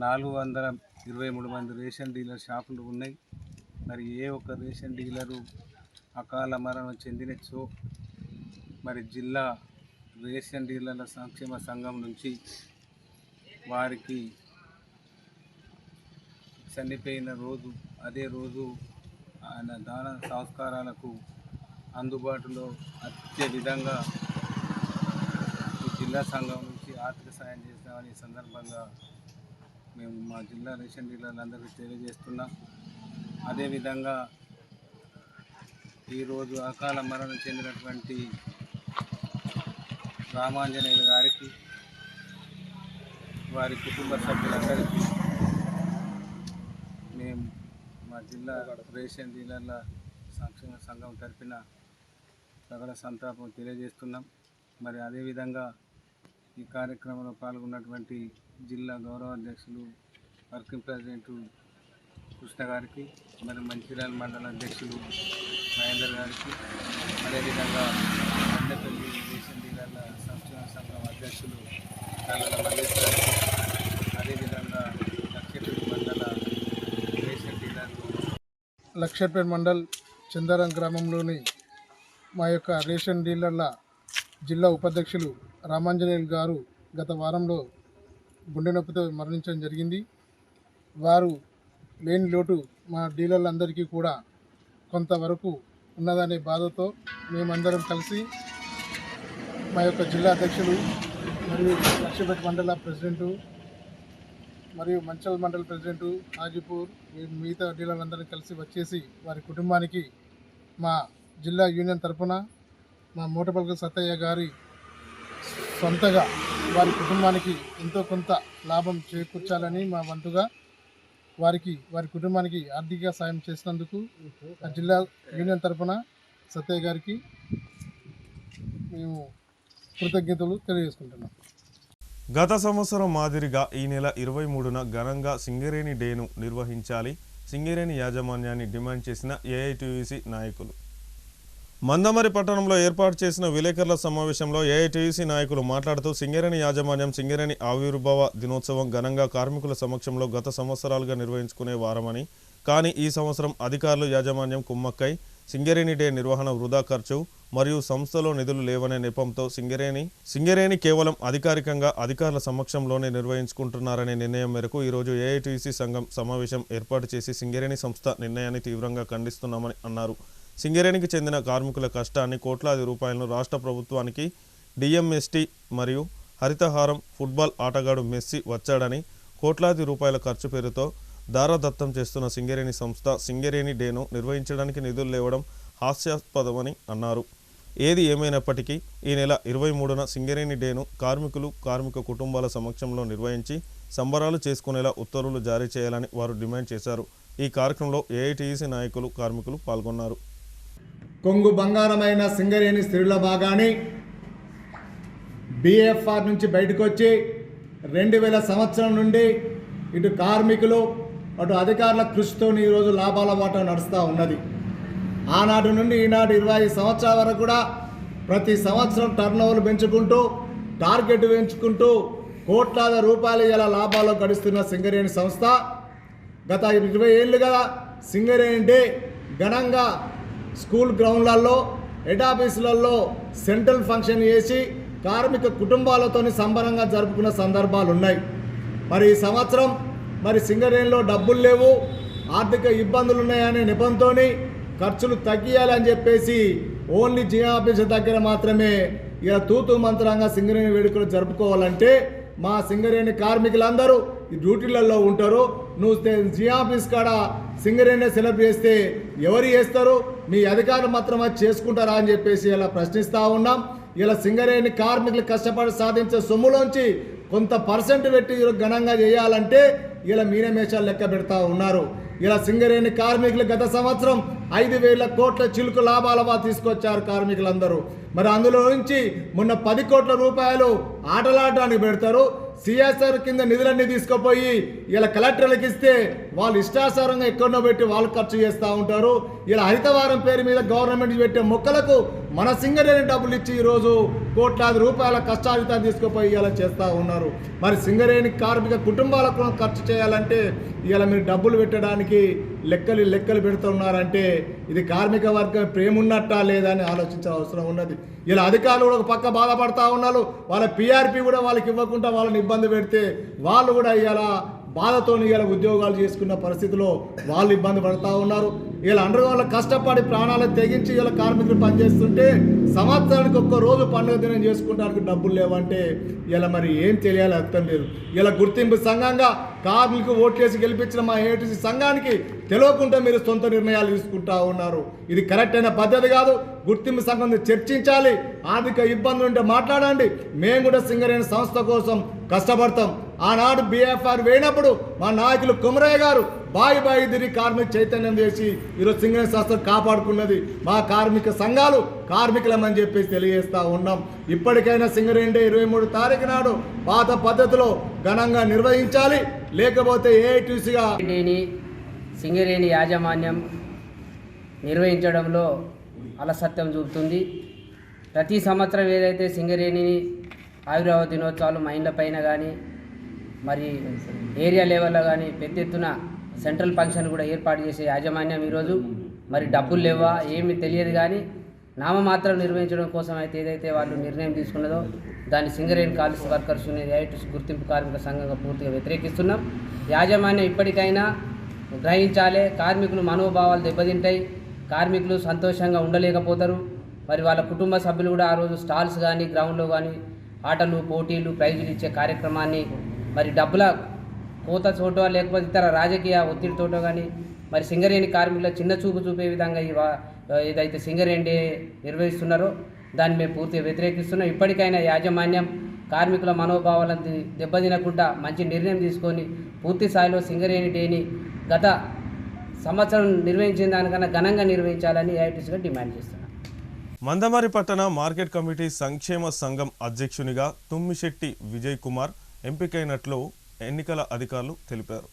423 మంది రేషన్ డీలర్ షాపులు ఉన్నాయి. మరి ఏ ఒక్క రేషన్ డీలరు అకాల మరణం చెందినచో మరి జిల్లా రేషన్ డీలర్ల సంక్షేమ సంఘం నుంచి వారికి చనిపోయిన రోజు అదే రోజు ఆయన దాన సంస్కారాలకు అందుబాటులో వచ్చే విధంగా ఈ జిల్లా సంఘం నుంచి ఆర్థిక సాయం చేస్తామని సందర్భంగా మేము మా జిల్లా రేషన్ డీలర్లందరికీ తెలియజేస్తున్నాం. అదేవిధంగా ఈరోజు అకాల మరణం చెందినటువంటి రామాంజనేయులు గారికి వారి కుటుంబ సభ్యులందరికీ మేము మా జిల్లా రేషన్ డీలర్ల సంక్షేమ సంఘం తరఫున ప్రగాఢ సంతాపం తెలియజేస్తున్నాం. మరి అదేవిధంగా ఈ కార్యక్రమంలో పాల్గొన్నటువంటి జిల్లా గౌరవ అధ్యక్షులు వర్కింగ్ ప్రెసిడెంట్ కృష్ణ గారికి, మరి మంచిర్యాల మండల అధ్యక్షులు మహేందర్ గారికి, అదేవిధంగా దండేపల్లి రేషన్ డీలర్ల సంక్షేమ సంఘం అధ్యక్షులు నల్లల మల్లేష్ గారికి, అదేవిధంగా లక్షపేట మండల రేషన్ డీలర్లు లక్షపేట మండల్ చందారం గ్రామంలోని మా యొక్క రేషన్ డీలర్ల జిల్లా ఉపాధ్యక్షులు రామాంజనేయులు గారు గత వారంలో గుండె నొప్పితో మరణించడం జరిగింది. వారు లేని లోటు మా డీలర్లందరికీ కూడా కొంతవరకు ఉన్నదనే బాధతో మేమందరం కలిసి మా యొక్క జిల్లా అధ్యక్షులు మరియు లక్షపేట మండల ప్రెసిడెంటు మరియు మంచల్ మండల ప్రెసిడెంటు హాజీపూర్ మిగతా డీలర్లందరినీ కలిసి వచ్చేసి వారి కుటుంబానికి మా జిల్లా యూనియన్ తరఫున మా మోటపల్క సత్తయ్య గారి సొంతగా వారి కుటుంబానికి ఎంతో కొంత లాభం చేకూర్చాలని మా వంతుగా వారి కుటుంబానికి ఆర్థిక సాయం చేసినందుకు ఆ జిల్లా యూనియన్ తరఫున సత్తయ్య గారికి మేము కృతజ్ఞతలు తెలియజేసుకుంటున్నాం. గత సంవత్సరం మాదిరిగా ఈ నెల 23న ఘనంగా సింగరేణి డేను నిర్వహించాలి, సింగరేణి యాజమాన్యాన్ని డిమాండ్ చేసిన ఏఐటీయూసీ నాయకులు. మందమరి పట్టణంలో ఏర్పాటు చేసిన విలేకరుల సమావేశంలో ఏఐటీయూసీ నాయకులు మాట్లాడుతూ సింగరేణి యాజమాన్యం సింగరేణి ఆవిర్భావ దినోత్సవం ఘనంగా కార్మికుల సమక్షంలో గత సంవత్సరాలుగా నిర్వహించుకునే వారమని, కానీ ఈ సంవత్సరం అధికారులు యాజమాన్యం కుమ్మక్కై సింగరేణి డే నిర్వహణ వృధా ఖర్చు మరియు సంస్థలో నిధులు లేవనే నెపంతో సింగరేణి కేవలం అధికారికంగా అధికారుల సమక్షంలోనే నిర్వహించుకుంటున్నారనే నిర్ణయం మేరకు ఈరోజు ఏఐటీసీ సంఘం సమావేశం ఏర్పాటు చేసి సింగరేణి సంస్థ నిర్ణయాన్ని తీవ్రంగా ఖండిస్తున్నామని అన్నారు. సింగరేణికి చెందిన కార్మికుల కష్టాన్ని కోట్లాది రూపాయలను రాష్ట్ర ప్రభుత్వానికి డిఎంఎస్టీ మరియు హరితహారం ఫుట్బాల్ ఆటగాడు మెస్సీ వచ్చాడని కోట్లాది రూపాయల ఖర్చు పేరుతో దారాదత్తం చేస్తున్న సింగరేణి సంస్థ సింగరేణి డేను నిర్వహించడానికి నిధులు లేవడం హాస్యాస్పదమని అన్నారు. ఏది ఏమైనప్పటికీ ఈ నెల 23న సింగరేణి డేను కార్మిక కుటుంబాల సమక్షంలో నిర్వహించి సంబరాలు చేసుకునేలా ఉత్తర్వులు జారీ చేయాలని వారు డిమాండ్ చేశారు. ఈ కార్యక్రమంలో ఏఐటీసీ నాయకులు కార్మికులు పాల్గొన్నారు. కొంగు బంగారమైన సింగరేణి స్త్రీల భాగాన్ని బిఎఫ్ఆర్ నుంచి బయటకు వచ్చి 2000 సంవత్సరం నుండి ఇటు కార్మికులు అటు అధికారుల కృషితో ఈరోజు లాభాల బాట నడుస్తూ ఉన్నది. ఆనాటి నుండి ఈనాటి 25 సంవత్సరాల వరకు కూడా ప్రతి సంవత్సరం టర్నోవర్లు పెంచుకుంటూ టార్గెట్ పెంచుకుంటూ కోట్లాది రూపాయలు ఇలా లాభాలు గడిస్తున్న సింగరేణి సంస్థ గత 20 ఏళ్ళుగా సింగరేణి డే ఘనంగా స్కూల్ గ్రౌండ్లలో హెడ్ ఆఫీసులలో సెంట్రల్ ఫంక్షన్ చేసి కార్మిక కుటుంబాలతో సంబరంగా జరుపుకున్న సందర్భాలు ఉన్నాయి. మరి ఈ సంవత్సరం మరి సింగరేణిలో డబ్బులు లేవు, ఆర్థిక ఇబ్బందులు ఉన్నాయనే నెపంతో ఖర్చులు తగ్గియాలని చెప్పేసి ఓన్లీ జీ ఆఫీస్ దగ్గర మాత్రమే ఇలా తూతూ మంత్రంగా సింగరేణి వేడుకలు జరుపుకోవాలంటే మా సింగరేణి కార్మికులందరూ ఈ డ్యూటీలలో ఉంటారు. నువ్వు జీ ఆఫీస్ కాడ సింగరేణి సెలబ్రేట్ చేస్తే ఎవరు చేస్తారు? మీ అధికారులు మాత్రం అది చేసుకుంటారా అని చెప్పేసి ఇలా ప్రశ్నిస్తూ ఉన్నాం. ఇలా సింగరేణి కార్మికులు కష్టపడి సాధించే సొమ్ములోంచి కొంత పర్సెంట్ పెట్టి ఘనంగా చేయాలంటే ఇలా మీనమేషాలు లెక్క పెడతా ఉన్నారు. ఇలా సింగరేణి కార్మికులు గత సంవత్సరం 5,000 కోట్ల చిలుకు లాభాల తీసుకొచ్చారు కార్మికులందరూ. మరి అందులో నుంచి మొన్న 10 కోట్ల రూపాయలు ఆటలాడడానికి పెడతారు. సిఎస్ఆర్ కింద నిధులన్నీ తీసుకుపోయి ఇలా కలెక్టర్లకు ఇస్తే వాళ్ళు ఇష్టానుసారంగా ఎక్కడో పెట్టి వాళ్ళు ఖర్చు చేస్తూ ఉంటారు. ఇలా హరితవారం పేరు మీద గవర్నమెంట్ పెట్టే మొక్కలకు మన సింగరేణి డబ్బులు ఇచ్చి ఈరోజు కోట్లాది రూపాయల కష్టాజితం తీసుకుపోయి ఇలా చేస్తూ ఉన్నారు. మరి సింగరేణి కార్మిక కుటుంబాలకు ఖర్చు చేయాలంటే ఇలా మీరు డబ్బులు పెట్టడానికి లెక్కలు పెడుతున్నారంటే ఇది కార్మిక వర్గం ప్రేమ ఉన్నట్టా లేదా అని ఆలోచించాల్సిన అవసరం ఉన్నది. ఇలా అధికారులు కూడా ఒక పక్క బాధపడతా ఉన్నారు. వాళ్ళ పిఆర్పి కూడా వాళ్ళకి ఇవ్వకుండా వాళ్ళని ఇబ్బంది పెడితే వాళ్ళు కూడా ఇలా బాధతో ఇలా ఉద్యోగాలు చేసుకున్న పరిస్థితిలో వాళ్ళు ఇబ్బంది పడుతూ ఉన్నారు. ఇలా అండర్గ్రౌండ్లో కష్టపడి ప్రాణాలను తెగించి ఇలా కార్మికులు పనిచేస్తుంటే సంవత్సరానికి ఒక్క రోజు పండుగ దినం చేసుకుంటానికి డబ్బులు లేవంటే ఇలా మరి ఏం తెలియాలి అర్థం లేదు. ఇలా గుర్తింపు సంఘంగా కార్మికులకు ఓట్లేసి గెలిపించిన మా ఏఐటీసీ సంఘానికి తెలియకుండా మీరు సొంత నిర్ణయాలు తీసుకుంటా ఉన్నారు. ఇది కరెక్ట్ అయిన పద్ధతి కాదు. గుర్తింపు సంఘం చర్చించాలి. ఆర్థిక ఇబ్బందులు ఉంటే మాట్లాడండి. మేము కూడా సింగరేణి సంస్థ కోసం కష్టపడతాం. ఆనాడు బిఎఫ్ఆర్ వేయినప్పుడు మా నాయకులు కుమరయ్య గారు బాయి తిరిగి కార్మిక చైతన్యం చేసి ఈరోజు సింగరేణి సంస్థ కాపాడుకున్నది. మా కార్మిక సంఘాలు కార్మికులమని చెప్పేసి తెలియజేస్తూ ఉన్నాం. ఇప్పటికైనా సింగరేణి డే 23 తారీఖు నాడు పాత పద్ధతిలో ఘనంగా నిర్వహించాలి. లేకపోతే ఏఐటీసీగా సింగరేణి యాజమాన్యం నిర్వహించడంలో అలసత్యం చూపుతుంది. ప్రతి సంవత్సరం ఏదైతే సింగరేణి ఆవిర్భావ దినోత్సవాలు మైండ్ల పైన కానీ మరి ఏరియా లెవెల్లో కానీ పెద్ద ఎత్తున సెంట్రల్ ఫంక్షన్ కూడా ఏర్పాటు చేసే యాజమాన్యం ఈరోజు మరి డబ్బులు లేవా ఏమీ తెలియదు కానీ నామమాత్రం నిర్వహించడం కోసం అయితే ఏదైతే వాళ్ళు నిర్ణయం తీసుకున్నదో దాన్ని సింగరేణి కాలేజ్ వర్కర్స్ ఏఐటీసీ గుర్తింపు కార్మిక సంఘంగా పూర్తిగా వ్యతిరేకిస్తున్నాం. యాజమాన్యం ఇప్పటికైనా గ్రహించాలి. కార్మికులు మనోభావాలు దెబ్బతింటాయి. కార్మికులు సంతోషంగా ఉండలేకపోతారు. మరి వాళ్ళ కుటుంబ సభ్యులు కూడా ఆ రోజు స్టాల్స్ కానీ గ్రౌండ్లో కానీ ఆటలు పోటీలు ప్రైజులు ఇచ్చే కార్యక్రమాన్ని మరి డబ్బుల కోత చోటో లేకపోతే ఇతర రాజకీయ ఒత్తిడితోటో కానీ మరి సింగరేణి కార్మికుల చిన్న చూపు చూపే విధంగా ఏదైతే సింగరేణి డే నిర్వహిస్తున్నారో దాన్ని మేము పూర్తిగా వ్యతిరేకిస్తున్నాం. ఇప్పటికైనా యాజమాన్యం కార్మికుల మనోభావాలను దెబ్బతినకుండా మంచి నిర్ణయం తీసుకొని పూర్తి స్థాయిలో సింగరేణి డేని గత సంవత్సరం నిర్వహించిన దానికన్నా ఘనంగా నిర్వహించాలని ఏఐటీసీగా డిమాండ్ చేస్తున్నాం. మందమరి పట్టణ మార్కెట్ కమిటీ సంక్షేమ సంఘం అధ్యక్షునిగా తుమ్మిశెట్టి విజయ్ కుమార్ ఎంపికైనట్లు ఎన్నికల అధికారులు తెలిపారు.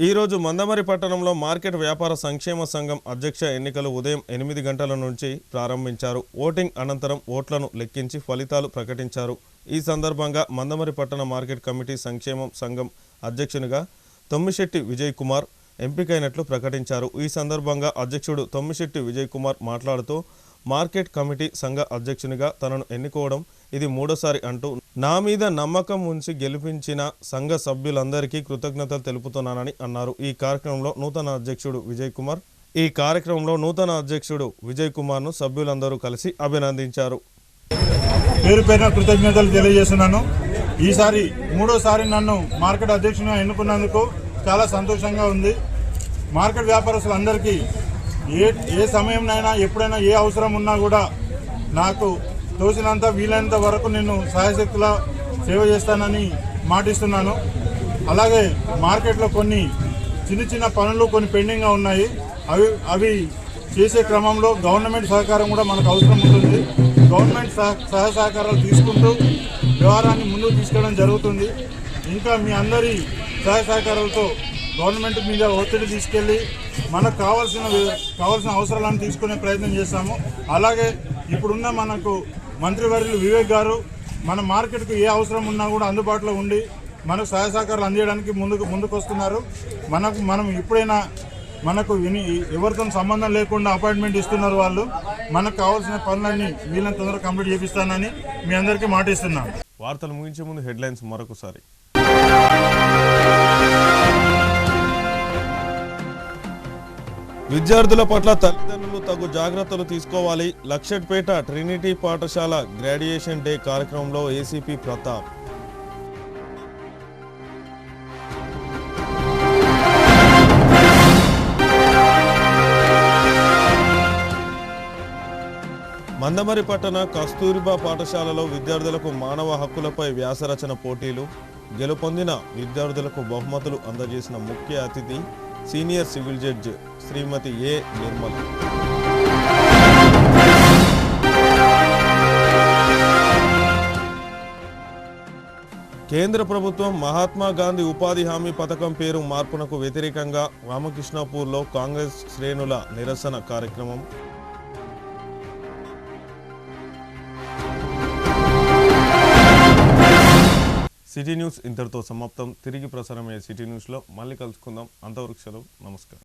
ఈరోజు మందమరి పట్టణంలో మార్కెట్ వ్యాపార సంక్షేమ సంఘం అధ్యక్ష ఎన్నికలు ఉదయం 8 గంటల నుంచి ప్రారంభించారు. ఓటింగ్ అనంతరం ఓట్లను లెక్కించి ఫలితాలు ప్రకటించారు. ఈ సందర్భంగా మందమరి పట్టణ మార్కెట్ కమిటీ సంక్షేమ సంఘం అధ్యక్షునిగా తుమ్మిశెట్టి విజయ్ కుమార్ ఎంపికైనట్లు ప్రకటించారు. ఈ సందర్భంగా అధ్యక్షుడు తుమ్మిశెట్టి విజయ్ కుమార్ మాట్లాడుతూ మార్కెట్ కమిటీ సంఘ అధ్యక్షునిగా తనను ఎన్నుకోవడం ఇది మూడోసారి అంటూ నా మీద నమ్మకం ఉంచి గెలిపించిన సంఘ సభ్యులందరికీ కృతజ్ఞతలు తెలుపుతున్నానని అన్నారు. ఈ కార్యక్రమంలో నూతన అధ్యక్షుడు విజయ్ కుమార్ను సభ్యులందరూ కలిసి అభినందించారు. పేరు పేరున కృతజ్ఞతలు తెలియజేస్తున్నాను. ఈసారి మూడోసారి నన్ను మార్కెట్ అధ్యక్షునిగా ఎన్నుకున్నందుకు చాలా సంతోషంగా ఉంది. మార్కెట్ వ్యాపారస్తులందరికీ ఏ సమయంనైనా ఎప్పుడైనా ఏ అవసరం ఉన్నా కూడా నాకు తోచినంత వీలైనంత వరకు నేను సహాయశక్తుల సేవ చేస్తానని మాటిస్తున్నాను. అలాగే మార్కెట్లో కొన్ని చిన్న పనులు కొన్ని పెండింగ్గా ఉన్నాయి. అవి చేసే క్రమంలో గవర్నమెంట్ సహకారం కూడా మనకు అవసరం ఉంటుంది. గవర్నమెంట్ సహకారాలు తీసుకుంటూ వ్యవహారాన్ని ముందుకు తీసుకెళ్ళడం జరుగుతుంది. ఇంకా మీ అందరి సహకారాలతో గవర్నమెంట్ మీద ఒత్తిడి తీసుకెళ్ళి మనకు కావాల్సిన అవసరాలను తీసుకునే ప్రయత్నం చేస్తాము. అలాగే ఇప్పుడున్న మనకు మంత్రివర్యులు వివేక్ గారు మన మార్కెట్కు ఏ అవసరం ఉన్నా కూడా అందుబాటులో ఉండి మనకు సహకారాలు అందించడానికి ముందుకు వస్తున్నారు. మనం ఎప్పుడైనా మనకు ఎవరితో సంబంధం లేకుండా అపాయింట్మెంట్ ఇస్తున్నారు. వాళ్ళు మనకు కావాల్సిన పనులన్నీ వీళ్ళని తొందరగా కంప్లీట్ చేపిస్తానని మీ అందరికీ మాటిస్తున్నాను. వార్తలు ముగించే ముందు హెడ్లైన్స్ మరొకసారి. విద్యార్థుల పట్ల తల్లిదండ్రులు తగు జాగ్రత్తలు తీసుకోవాలి. లక్షట్పేట ట్రినిటీ పాఠశాల గ్రాడ్యుయేషన్ డే కార్యక్రమంలో ఏసీపీ ప్రతాప్. మందమరి పట్టణ కస్తూరిబా పాఠశాలలో విద్యార్థులకు మానవ హక్కులపై వ్యాసరచన పోటీలు. గెలుపొందిన విద్యార్థులకు బహుమతులు అందజేసిన ముఖ్య అతిథి సీనియర్ సివిల్ జడ్జి శ్రీమతి ఏ నిర్మల. కేంద్ర ప్రభుత్వం మహాత్మా గాంధీ ఉపాధి హామీ పథకం పేరు మార్పునకు వ్యతిరేకంగా రామకృష్ణాపూర్లో కాంగ్రెస్ శ్రేణుల నిరసన కార్యక్రమం. సిటీ న్యూస్ ఇంతటితో సమాప్తం. తిరిగి ప్రసారమయ్యే సిటీ న్యూస్లో మళ్ళీ కలుసుకుందాం. అంతవరకు సెలవు. నమస్కారం.